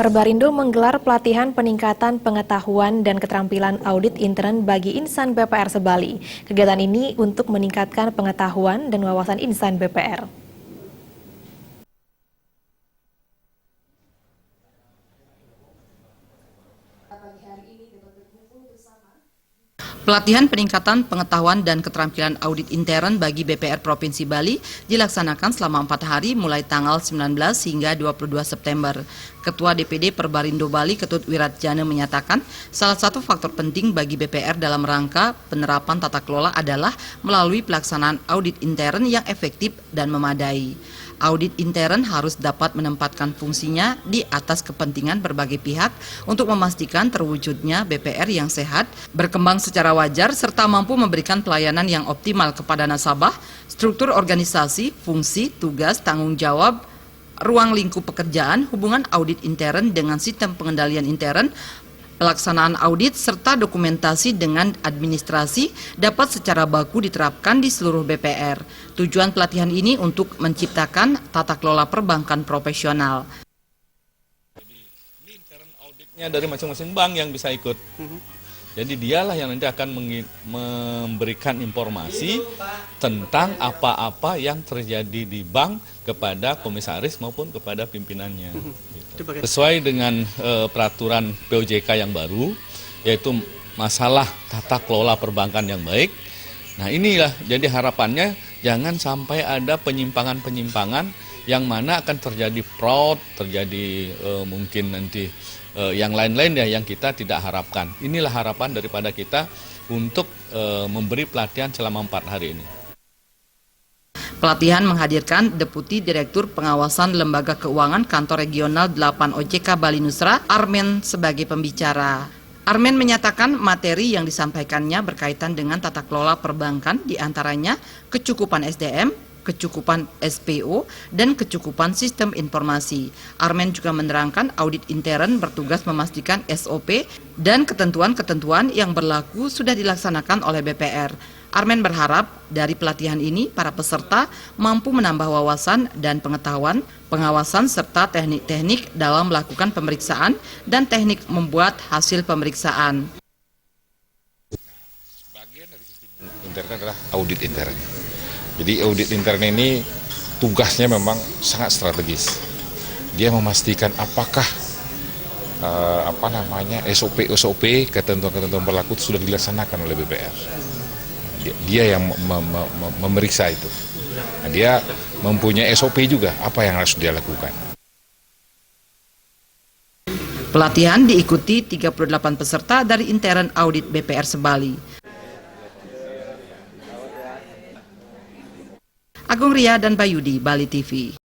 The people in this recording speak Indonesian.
Perbarindo menggelar pelatihan peningkatan pengetahuan dan keterampilan audit intern bagi insan BPR Sebali. Kegiatan ini untuk meningkatkan pengetahuan dan wawasan insan BPR. Pelatihan peningkatan pengetahuan dan keterampilan audit intern bagi BPR Provinsi Bali dilaksanakan selama 4 hari mulai tanggal 19 hingga 22 September. Ketua DPD Perbarindo Bali Ketut Wiratjana menyatakan salah satu faktor penting bagi BPR dalam rangka penerapan tata kelola adalah melalui pelaksanaan audit intern yang efektif dan memadai. Audit intern harus dapat menempatkan fungsinya di atas kepentingan berbagai pihak untuk memastikan terwujudnya BPR yang sehat, berkembang secara wajar, serta mampu memberikan pelayanan yang optimal kepada nasabah, struktur organisasi, fungsi, tugas, tanggung jawab, ruang lingkup pekerjaan, hubungan audit intern dengan sistem pengendalian intern, pelaksanaan audit serta dokumentasi dengan administrasi dapat secara baku diterapkan di seluruh BPR. Tujuan pelatihan ini untuk menciptakan tata kelola perbankan profesional. Ini intern auditnya dari masing-masing bank yang bisa ikut. Jadi dialah yang nanti akan memberikan informasi tentang apa-apa yang terjadi di bank kepada komisaris maupun kepada pimpinannya. Gitu. Sesuai dengan peraturan POJK yang baru, yaitu masalah tata kelola perbankan yang baik. Nah inilah, jadi harapannya jangan sampai ada penyimpangan-penyimpangan yang mana akan terjadi fraud, terjadi mungkin nanti yang lain-lain ya yang kita tidak harapkan. Inilah harapan daripada kita untuk memberi pelatihan selama 4 hari ini. Pelatihan menghadirkan Deputi Direktur Pengawasan Lembaga Keuangan Kantor Regional 8 OJK Bali Nusra, Armen sebagai pembicara. Armen menyatakan materi yang disampaikannya berkaitan dengan tata kelola perbankan, diantaranya kecukupan SDM, kecukupan SPO, dan kecukupan sistem informasi. Armen juga menerangkan audit intern bertugas memastikan SOP dan ketentuan-ketentuan yang berlaku sudah dilaksanakan oleh BPR. Armen berharap dari pelatihan ini para peserta mampu menambah wawasan dan pengetahuan, pengawasan serta teknik-teknik dalam melakukan pemeriksaan dan teknik membuat hasil pemeriksaan. Bagian dari sistem intern adalah audit intern. Jadi audit intern ini tugasnya memang sangat strategis. Dia memastikan apakah SOP, ketentuan-ketentuan berlaku sudah dilaksanakan oleh BPR. Dia yang memeriksa itu. Nah, dia mempunyai SOP juga, apa yang harus dia lakukan. Pelatihan diikuti 38 peserta dari intern audit BPR Sebali. Agung Ria dan Bayudi, Bali TV.